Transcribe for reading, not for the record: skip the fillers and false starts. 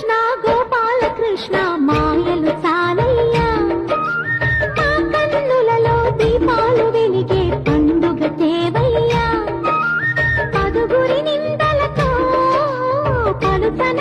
కృష్ణ గోపాల కృష్ణ మాయలు చాలయ్యా మా కన్నులలో దీపాలు వెలిగే పండుగ తేవయ్యా పదుగురి నిందలతో పలుతన